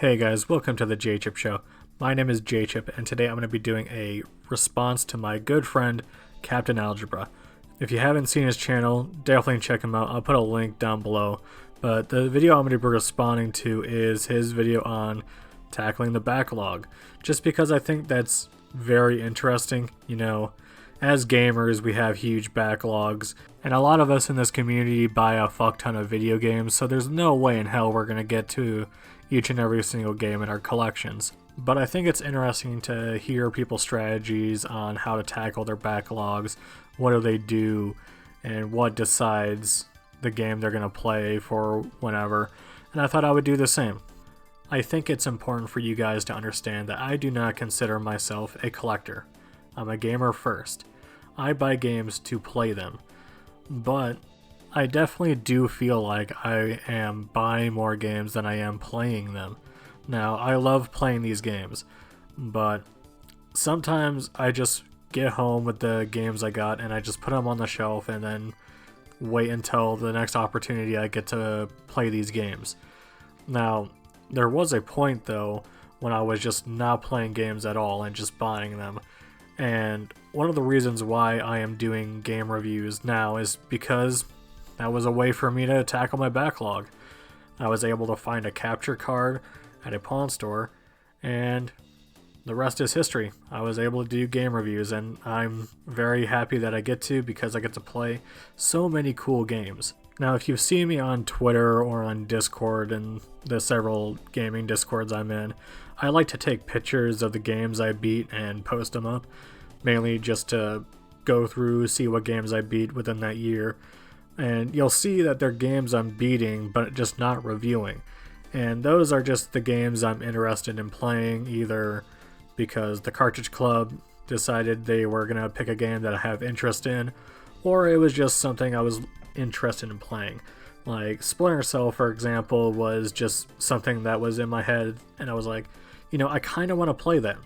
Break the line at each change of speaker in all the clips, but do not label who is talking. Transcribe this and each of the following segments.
Hey guys, welcome to the J-Chip Show. My name is J-Chip, and today I'm going to be doing a response to my good friend, Captain Algebra. If you haven't seen his channel, definitely check him out. I'll put a link down below. But the video I'm going to be responding to is his video on tackling the backlog. Just because I think that's very interesting. You know, as gamers, we have huge backlogs, and a lot of us in this community buy a fuck ton of video games, so there's no way in hell we're going to get to each and every single game in our collections. But I think it's interesting to hear people's strategies on how to tackle their backlogs, what do they do, and what decides the game they're going to play for whenever, and I thought I would do the same. I think it's important for you guys to understand that I do not consider myself a collector. I'm a gamer first. I buy games to play them, but I definitely do feel like I am buying more games than I am playing them. Now, I love playing these games, but sometimes I just get home with the games I got and I just put them on the shelf and then wait until the next opportunity I get to play these games. Now, there was a point though when I was just not playing games at all and just buying them. And one of the reasons why I am doing game reviews now is because that was a way for me to tackle my backlog. I was able to find a capture card at a pawn store, and the rest is history. I was able to do game reviews, and I'm very happy that I get to, because I get to play so many cool games. Now, if you've seen me on Twitter or on Discord and the several gaming Discords I'm in, I like to take pictures of the games I beat and post them up, mainly just to go through, see what games I beat within that year. And you'll see that they're games I'm beating, but just not reviewing. And those are just the games I'm interested in playing, either because the Cartridge Club decided they were going to pick a game that I have interest in, or it was just something I was interested in playing. Like Splinter Cell, for example, was just something that was in my head, and I was like, you know, I kind of want to play that.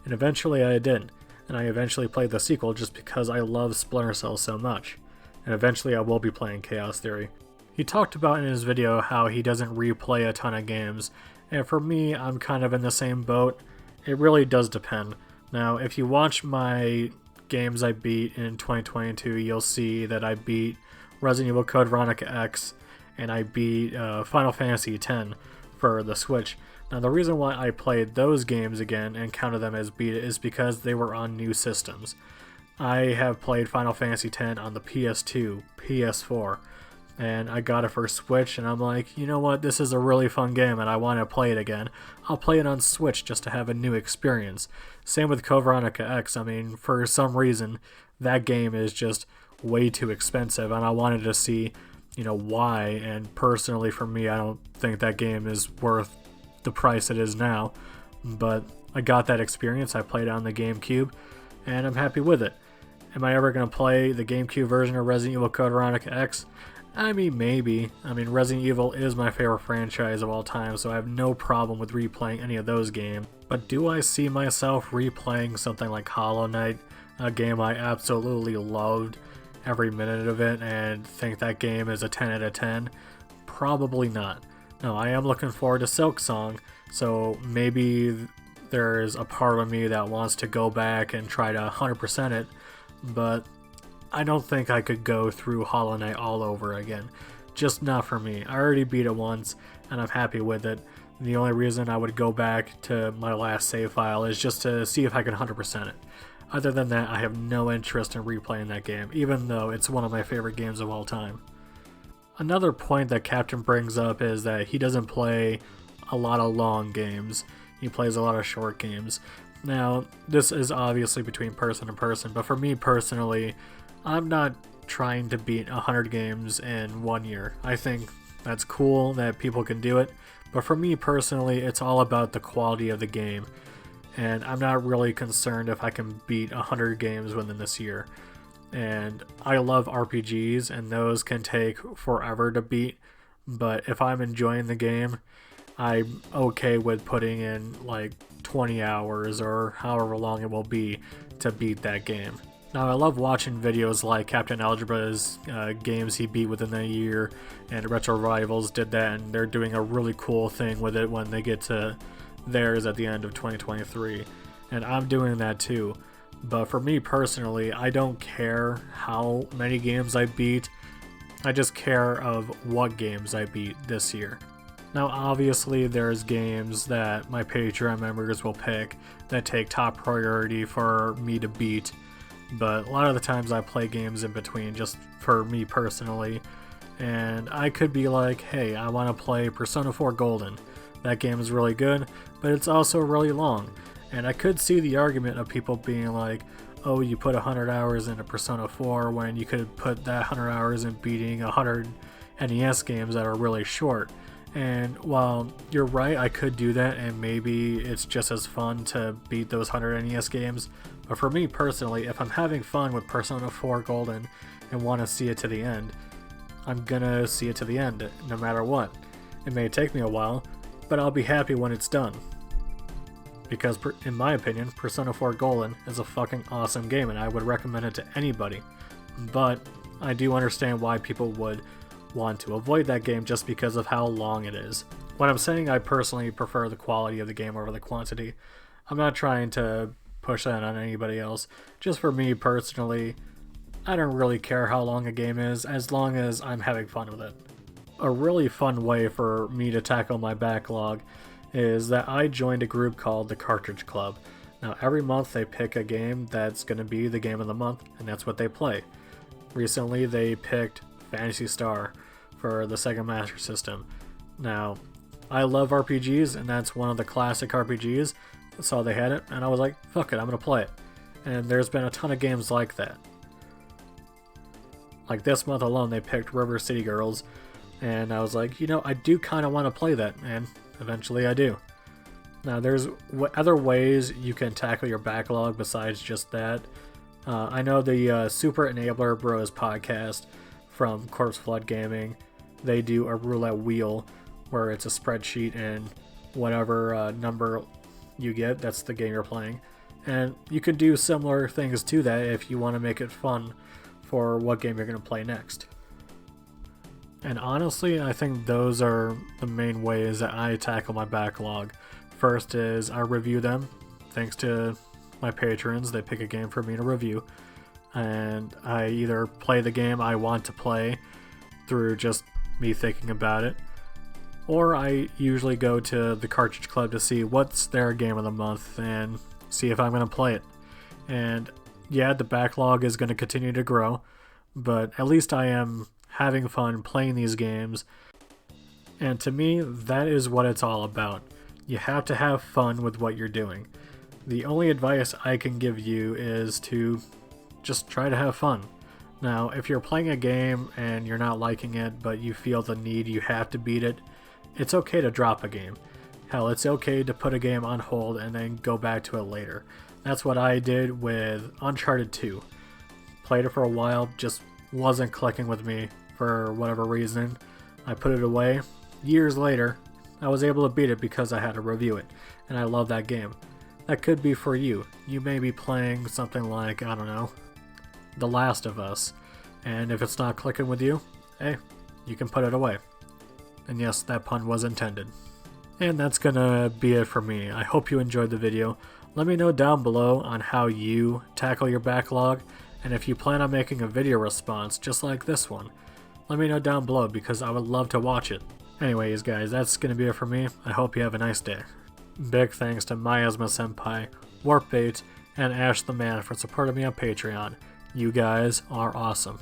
And eventually I did. And I eventually played the sequel just because I love Splinter Cell so much. And eventually I will be playing Chaos Theory. He talked about in his video how he doesn't replay a ton of games, and for me, I'm kind of in the same boat. It really does depend. Now, if you watch my games I beat in 2022, you'll see that I beat Resident Evil Code Veronica X, and I beat Final Fantasy X for the Switch. Now, the reason why I played those games again and counted them as beat is because they were on new systems. I have played Final Fantasy X on the PS2, PS4, and I got it for Switch, and I'm like, you know what, this is a really fun game and I want to play it again. I'll play it on Switch just to have a new experience. Same with Code Veronica X. I mean, for some reason, that game is just way too expensive, and I wanted to see, you know, why, and personally for me, I don't think that game is worth the price it is now, but I got that experience. I played it on the GameCube, and I'm happy with it. Am I ever going to play the GameCube version of Resident Evil Code Veronica X? I mean, maybe. I mean, Resident Evil is my favorite franchise of all time, so I have no problem with replaying any of those games. But do I see myself replaying something like Hollow Knight, a game I absolutely loved every minute of it, and think that game is a 10 out of 10? Probably not. No, I am looking forward to Silksong, so maybe there's a part of me that wants to go back and try to 100% it, but I don't think I could go through Hollow Knight all over again. Just not for me. I already beat it once, and I'm happy with it. The only reason I would go back to my last save file is just to see if I can 100% it. Other than that, I have no interest in replaying that game, even though it's one of my favorite games of all time. Another point that Captain brings up is that he doesn't play a lot of long games. He plays a lot of short games. Now, this is obviously between person to person, but for me personally, I'm not trying to beat 100 games in 1 year. I think that's cool that people can do it, but for me personally, it's all about the quality of the game, and I'm not really concerned if I can beat 100 games within this year. And I love RPGs, and those can take forever to beat, but if I'm enjoying the game, I'm okay with putting in like 20 hours or however long it will be to beat that game. Now, I love watching videos like Captain Algebra's games he beat within a year, and Retro Rivals did that, and they're doing a really cool thing with it when they get to theirs at the end of 2023. And I'm doing that too. But for me personally, I don't care how many games I beat. I just care of what games I beat this year. Now, obviously, there's games that my Patreon members will pick that take top priority for me to beat. But a lot of the times I play games in between just for me personally, and I could be like, hey, I want to play Persona 4 Golden. That game is really good, but it's also really long. And I could see the argument of people being like, oh, you put 100 hours into Persona 4 when you could put that 100 hours in beating 100 NES games that are really short. And while you're right, I could do that, and maybe it's just as fun to beat those 100 NES games. But for me personally, if I'm having fun with Persona 4 Golden and want to see it to the end, I'm gonna see it to the end, no matter what. It may take me a while, but I'll be happy when it's done. Because, in my opinion, Persona 4 Golden is a fucking awesome game, and I would recommend it to anybody. But I do understand why people would want to avoid that game just because of how long it is. When I'm saying I personally prefer the quality of the game over the quantity, I'm not trying to push that on anybody else. Just for me personally, I don't really care how long a game is as long as I'm having fun with it. A really fun way for me to tackle my backlog is that I joined a group called the Cartridge Club. Now, every month they pick a game that's going to be the game of the month, and that's what they play. Recently they picked Phantasy Star for the Sega Master System. Now, I love RPGs, and that's one of the classic RPGs. I saw they had it, and I was like, fuck it, I'm gonna play it. And there's been a ton of games like that. Like this month alone, they picked River City Girls, and I was like, you know, I do kind of want to play that, and eventually I do. Now, there's other ways you can tackle your backlog besides just that. I know the Super Enabler Bros podcast from Corpse Flood Gaming, they do a roulette wheel where it's a spreadsheet, and whatever number you get, that's the game you're playing. And you can do similar things to that if you want to make it fun for what game you're going to play next. And honestly, I think those are the main ways that I tackle my backlog. First is I review them. Thanks to my patrons, they pick a game for me to review. And I either play the game I want to play through just me thinking about it, or I usually go to the Cartridge Club to see what's their game of the month and see if I'm going to play it. And yeah, the backlog is going to continue to grow, but at least I am having fun playing these games. And to me, that is what it's all about. You have to have fun with what you're doing. The only advice I can give you is to just try to have fun. Now, if you're playing a game and you're not liking it, but you feel the need you have to beat it, it's okay to drop a game. Hell, it's okay to put a game on hold and then go back to it later. That's what I did with Uncharted 2. Played it for a while, just wasn't clicking with me for whatever reason. I put it away. Years later, I was able to beat it because I had to review it, and I love that game. That could be for you. You may be playing something like, I don't know, The Last of Us, and if it's not clicking with you, hey, you can put it away. And yes, that pun was intended. And that's gonna be it for me. I hope you enjoyed the video. Let me know down below on how you tackle your backlog, and if you plan on making a video response just like this one, let me know down below because I would love to watch it. Anyways guys, that's gonna be it for me. I hope you have a nice day. Big thanks to Miasma Senpai, Warpbait, and Ash the Man for supporting me on Patreon. You guys are awesome.